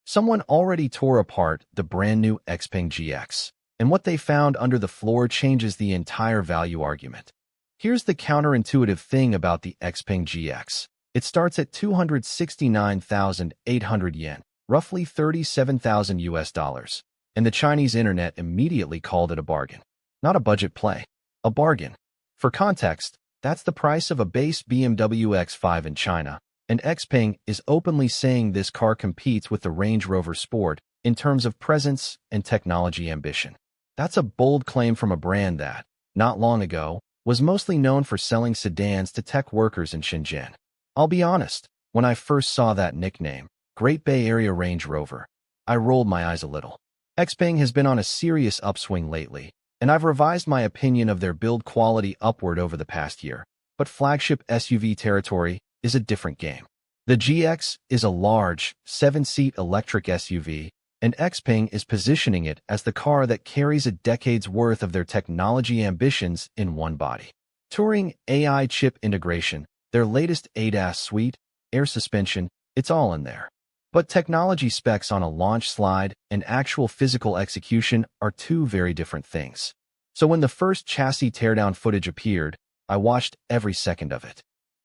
Someone already tore apart the brand new Xpeng GX, and what they found under the floor changes the entire value argument. Here's the counterintuitive thing about the Xpeng GX. It starts at 269,800 yen, roughly 37,000 US dollars, and the Chinese internet immediately called it a bargain. Not a budget play, a bargain. For context, that's the price of a base BMW X5 in China, and Xpeng is openly saying this car competes with the Range Rover Sport in terms of presence and technology ambition. That's a bold claim from a brand that, not long ago, was mostly known for selling sedans to tech workers in Shenzhen. I'll be honest, when I first saw that nickname, Great Bay Area Range Rover, I rolled my eyes a little. Xpeng has been on a serious upswing lately, and I've revised my opinion of their build quality upward over the past year. But flagship SUV territory is a different game. The GX is a large, 7-seat electric SUV, and Xpeng is positioning it as the car that carries a decade's worth of their technology ambitions in one body. Touring AI chip integration, their latest ADAS suite, air suspension, it's all in there. But technology specs on a launch slide and actual physical execution are two very different things. So when the first chassis teardown footage appeared, I watched every second of it.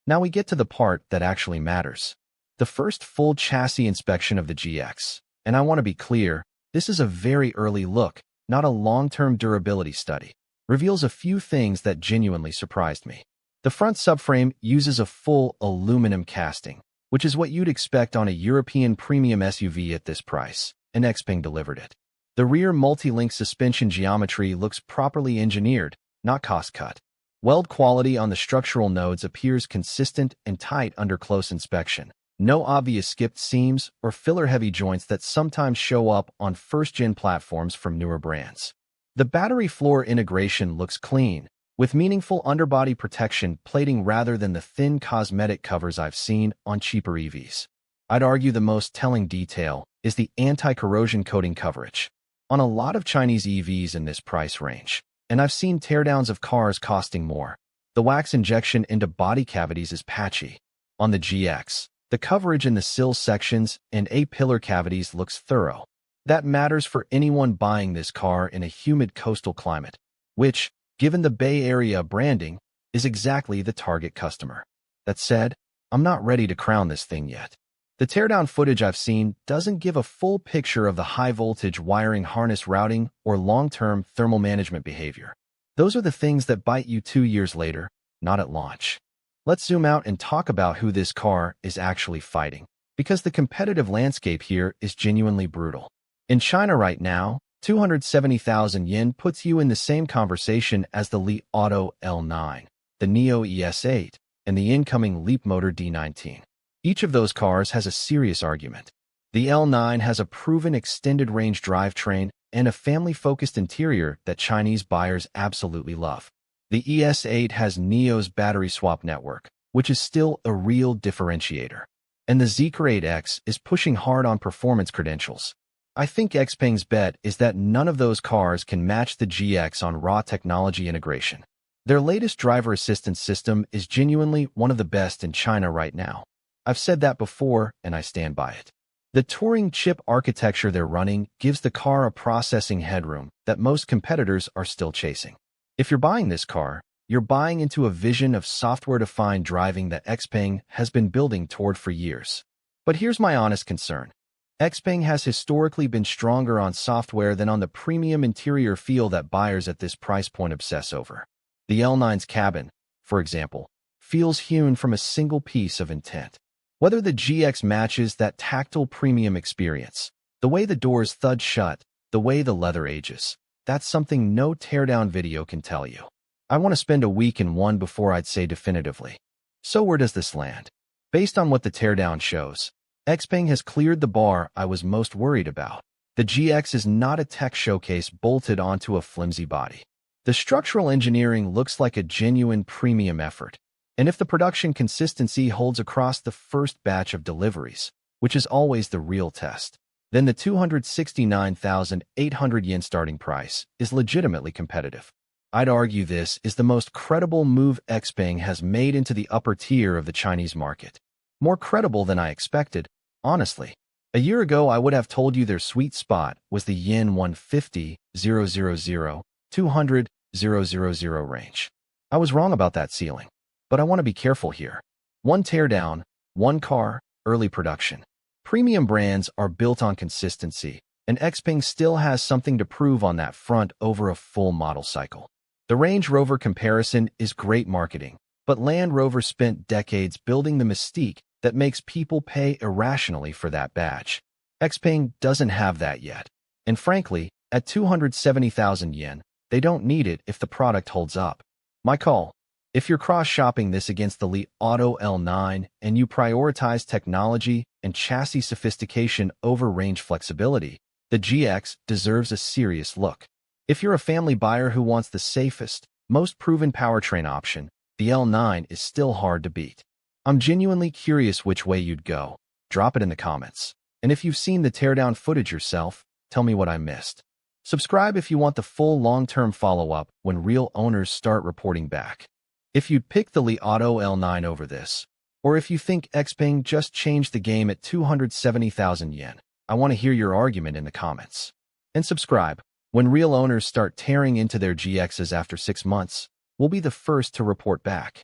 Now we get to the part that actually matters. The first full chassis inspection of the GX. And I want to be clear, this is a very early look, not a long-term durability study. Reveals a few things that genuinely surprised me. The front subframe uses a full aluminum casting, which is what you'd expect on a European premium SUV at this price, and Xpeng delivered it. The rear multi-link suspension geometry looks properly engineered, not cost-cut. Weld quality on the structural nodes appears consistent and tight under close inspection. No obvious skipped seams or filler-heavy joints that sometimes show up on first-gen platforms from newer brands. The battery floor integration looks clean, with meaningful underbody protection plating rather than the thin cosmetic covers I've seen on cheaper EVs. I'd argue the most telling detail is the anti-corrosion coating coverage. On a lot of Chinese EVs in this price range, and I've seen teardowns of cars costing more, the wax injection into body cavities is patchy. On the GX, the coverage in the sill sections and A-pillar cavities looks thorough. That matters for anyone buying this car in a humid coastal climate, which, given the Bay Area branding, is exactly the target customer. That said, I'm not ready to crown this thing yet. The teardown footage I've seen doesn't give a full picture of the high-voltage wiring harness routing or long-term thermal management behavior. Those are the things that bite you 2 years later, not at launch. Let's zoom out and talk about who this car is actually fighting, because the competitive landscape here is genuinely brutal. In China right now, 270,000 yen puts you in the same conversation as the Li Auto L9, the NIO ES8, and the incoming Leapmotor D19. Each of those cars has a serious argument. The L9 has a proven extended-range drivetrain and a family-focused interior that Chinese buyers absolutely love. The ES8 has NIO's battery swap network, which is still a real differentiator. And the Zeekr 8X is pushing hard on performance credentials. I think Xpeng's bet is that none of those cars can match the GX on raw technology integration. Their latest driver assistance system is genuinely one of the best in China right now. I've said that before, and I stand by it. The Turing chip architecture they're running gives the car a processing headroom that most competitors are still chasing. If you're buying this car, you're buying into a vision of software-defined driving that Xpeng has been building toward for years. But here's my honest concern. Xpeng has historically been stronger on software than on the premium interior feel that buyers at this price point obsess over. The L9's cabin, for example, feels hewn from a single piece of intent. Whether the GX matches that tactile premium experience, the way the doors thud shut, the way the leather ages, that's something no teardown video can tell you. I want to spend a week in one before I'd say definitively. So where does this land? Based on what the teardown shows, Xpeng has cleared the bar I was most worried about. The GX is not a tech showcase bolted onto a flimsy body. The structural engineering looks like a genuine premium effort. And if the production consistency holds across the first batch of deliveries, which is always the real test, then the 269,800 yen starting price is legitimately competitive. I'd argue this is the most credible move Xpeng has made into the upper tier of the Chinese market. More credible than I expected, honestly. A year ago, I would have told you their sweet spot was the yen 150,000, 200,000 range. I was wrong about that ceiling, but I want to be careful here. One teardown, one car, early production. Premium brands are built on consistency, and Xpeng still has something to prove on that front over a full model cycle. The Range Rover comparison is great marketing, but Land Rover spent decades building the mystique that makes people pay irrationally for that badge. Xpeng doesn't have that yet. And frankly, at 270,000 yen, they don't need it if the product holds up. My call. If you're cross-shopping this against the Li Auto L9 and you prioritize technology and chassis sophistication over range flexibility, the GX deserves a serious look. If you're a family buyer who wants the safest, most proven powertrain option, the L9 is still hard to beat. I'm genuinely curious which way you'd go. Drop it in the comments. And if you've seen the teardown footage yourself, tell me what I missed. Subscribe if you want the full long-term follow-up when real owners start reporting back. If you'd pick the Li Auto L9 over this, or if you think Xpeng just changed the game at 270,000 yen, I want to hear your argument in the comments. And subscribe. When real owners start tearing into their GXs after 6 months, we'll be the first to report back.